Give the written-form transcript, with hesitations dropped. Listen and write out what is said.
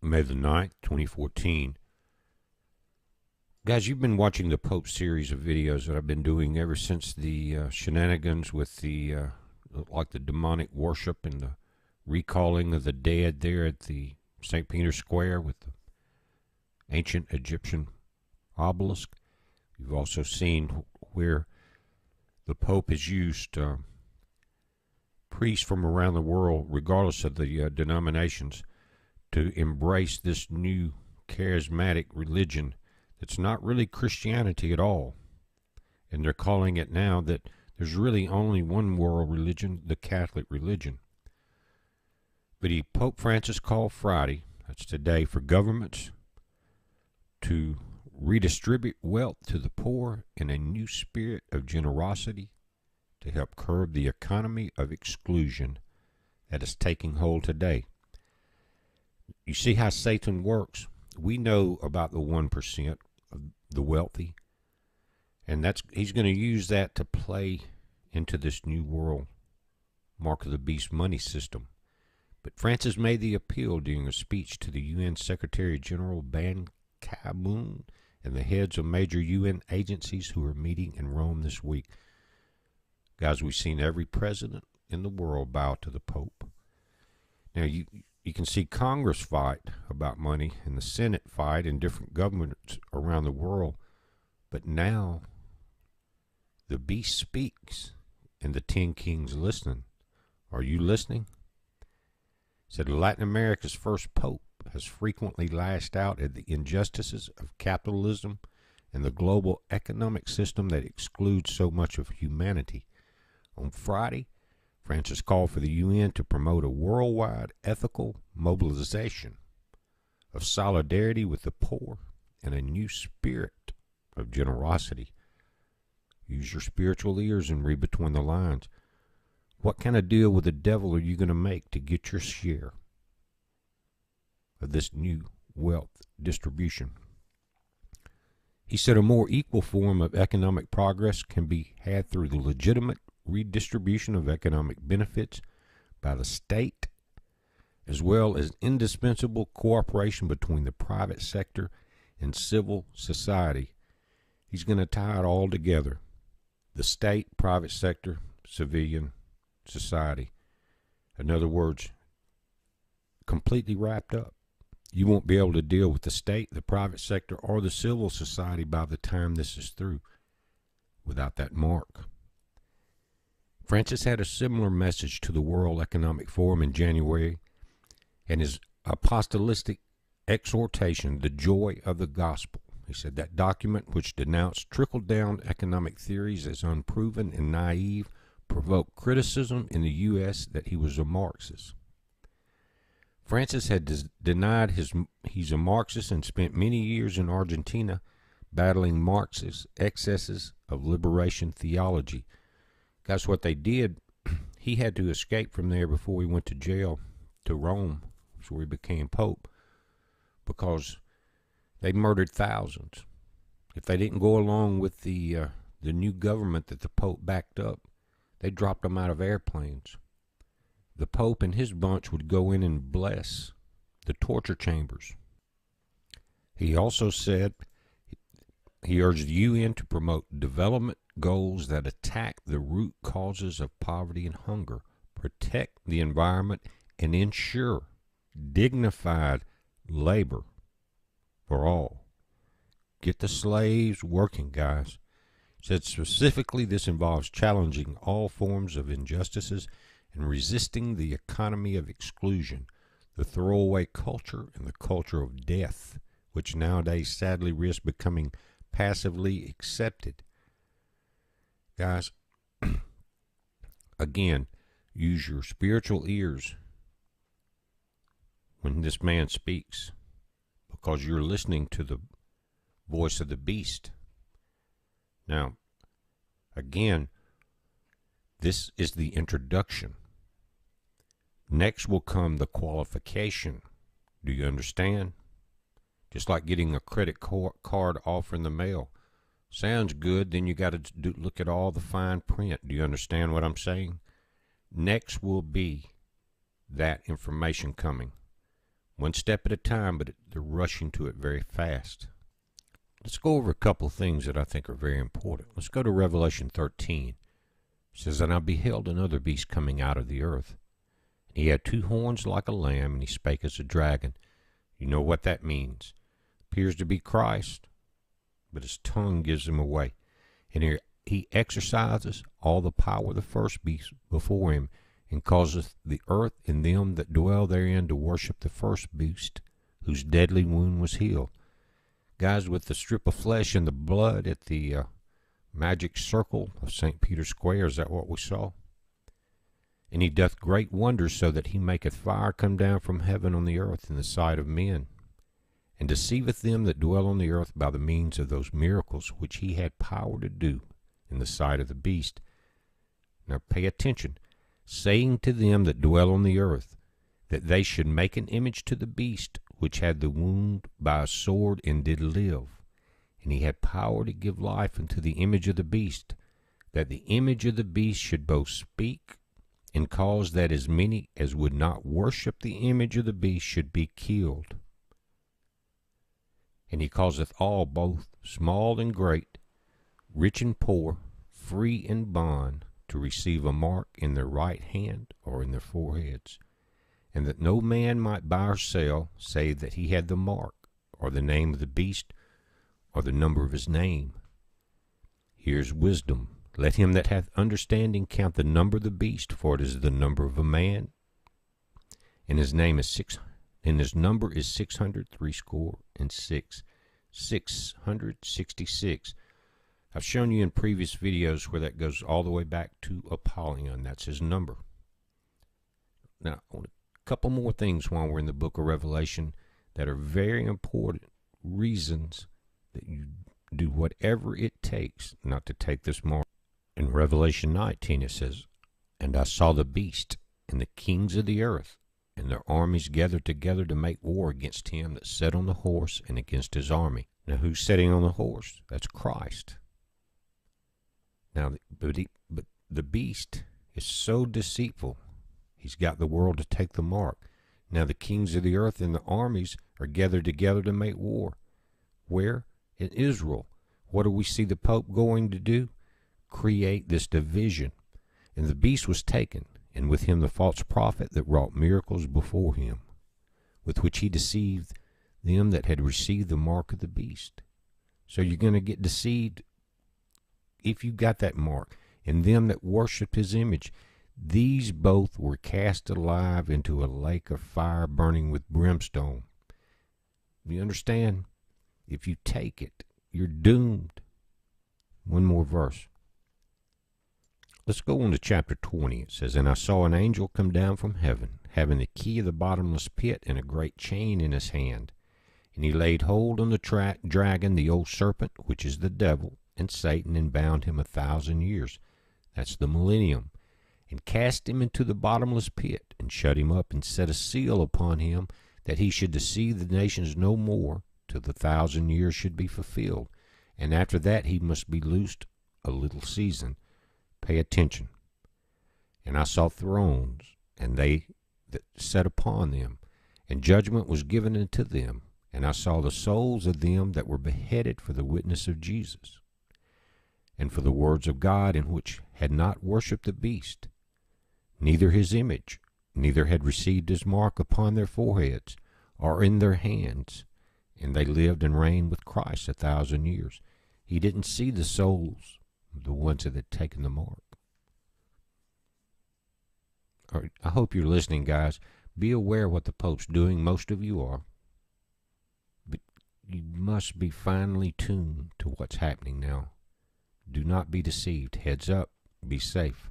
May the 9th, 2014. Guys, you've been watching the Pope series of videos that I've been doing ever since the shenanigans with the demonic worship and the recalling of the dead there at the St. Peter's Square with the ancient Egyptian obelisk. You've also seen where the Pope has used priests from around the world, regardless of the denominations, to embrace this new charismatic religion that's not really Christianity at all. And they're calling it now that there's really only one world religion, the Catholic religion. But Pope Francis called Friday, that's today, for governments to redistribute wealth to the poor in a new spirit of generosity to help curb the economy of exclusion that is taking hold today. You see how Satan works? We know about the 1% of the wealthy, and he's going to use that to play into this new world mark of the beast money system. But Francis made the appeal during a speech to the UN Secretary General Ban Ki-moon and the heads of major UN agencies who are meeting in Rome this week. Guys, we've seen every president in the world bow to the Pope. Now, you can see Congress fight about money and the Senate fight and different governments around the world. But now the beast speaks and the 10 kings listen. Are you listening? Said Latin America's first Pope has frequently lashed out at the injustices of capitalism and the global economic system that excludes so much of humanity. On Friday, Francis called for the UN to promote a worldwide ethical mobilization of solidarity with the poor and a new spirit of generosity. Use your spiritual ears and read between the lines. What kind of deal with the devil are you going to make to get your share of this new wealth distribution? He said a more equal form of economic progress can be had through the legitimate redistribution of economic benefits by the state, as well as indispensable cooperation between the private sector and civil society. He's going to tie it all together. The state, private sector, civilian society. In other words, completely wrapped up. You won't be able to deal with the state, the private sector, or the civil society by the time this is through without that mark. Francis had a similar message to the World Economic Forum in January, and his apostolic exhortation, The Joy of the Gospel. He said that document, which denounced trickle-down economic theories as unproven and naive, provoked criticism in the U.S. that he was a Marxist. Francis had denied he's a Marxist and spent many years in Argentina battling Marxist excesses of liberation theology. That's what they did. He had to escape from there before he went to jail to Rome, where he became Pope, because they murdered thousands. If they didn't go along with the new government that the Pope backed up, they dropped them out of airplanes. The Pope and his bunch would go in and bless the torture chambers. He also said he urged the UN to promote development goals that attack the root causes of poverty and hunger, protect the environment, and ensure dignified labor for all. Get the slaves working, guys. Said specifically this involves challenging all forms of injustices and resisting the economy of exclusion, the throwaway culture, and the culture of death, which nowadays sadly risks becoming passively accepted. Guys, again, use your spiritual ears when this man speaks, because you're listening to the voice of the beast. Now, again, this is the introduction. Next will come the qualification. Do you understand? Just like getting a credit card offer in the mail. Sounds good, then you got to look at all the fine print. Do you understand what I'm saying? Next will be that information coming. one step at a time, but they're rushing to it very fast. Let's go over a couple things that I think are very important. Let's go to Revelation 13. It says, "And I beheld another beast coming out of the earth. And he had 2 horns like a lamb, and he spake as a dragon." You know what that means. Appears to be Christ, but his tongue gives him away. And here he exercises all the power of the first beast before him, and causeth the earth and them that dwell therein to worship the first beast, whose deadly wound was healed. Guys, with the strip of flesh and the blood at the magic circle of St. Peter's Square, is that what we saw? And he doth great wonders, so that he maketh fire come down from heaven on the earth in the sight of men, and deceiveth them that dwell on the earth by the means of those miracles which he had power to do in the sight of the beast. Now pay attention. Saying to them that dwell on the earth, that they should make an image to the beast, which had the wound by a sword and did live. And he had power to give life unto the image of the beast, that the image of the beast should both speak, and cause that as many as would not worship the image of the beast should be killed. And he causeth all, both small and great, rich and poor, free and bond, to receive a mark in their right hand or in their foreheads, and that no man might buy or sell, save that he had the mark, or the name of the beast, or the number of his name. Here's wisdom. Let him that hath understanding count the number of the beast, for it is the number of a man, and his name is and his number is 666. 666. I've shown you in previous videos where that goes all the way back to Apollyon. That's his number. Now, a couple more things while we're in the book of Revelation that are very important reasons that you do whatever it takes not to take this mark. In Revelation 19 it says, "And I saw the beast and the kings of the earth, and their armies gathered together to make war against him that sat on the horse and against his army." Now who's sitting on the horse? That's Christ. Now, but the beast is so deceitful. He's got the world to take the mark. Now the kings of the earth and the armies are gathered together to make war. Where? In Israel. What do we see the Pope going to do? Create this division. And the beast was taken, and with him the false prophet that wrought miracles before him, with which he deceived them that had received the mark of the beast. So you're going to get deceived if you got that mark. And them that worshipped his image, these both were cast alive into a lake of fire burning with brimstone. You understand? If you take it, you're doomed. One more verse. Let's go on to chapter 20. It says, "And I saw an angel come down from heaven, having the key of the bottomless pit and a great chain in his hand. And he laid hold on the dragon, the old serpent, which is the devil, and Satan, and bound him 1,000 years. That's the millennium. And cast him into the bottomless pit, and shut him up, and set a seal upon him, that he should deceive the nations no more, till the 1,000 years should be fulfilled. And after that he must be loosed a little season." Pay attention. "And I saw thrones, and they that sat upon them, and judgment was given unto them. And I saw the souls of them that were beheaded for the witness of Jesus, and for the words of God, in which had not worshipped the beast, neither his image, neither had received his mark upon their foreheads or in their hands. And they lived and reigned with Christ 1,000 years. He didn't see the souls, the ones that had taken the mark. All right, I hope you're listening, guys. Be aware what the Pope's doing. Most of you are. But you must be finely tuned to what's happening now. Do not be deceived. Heads up. Be safe.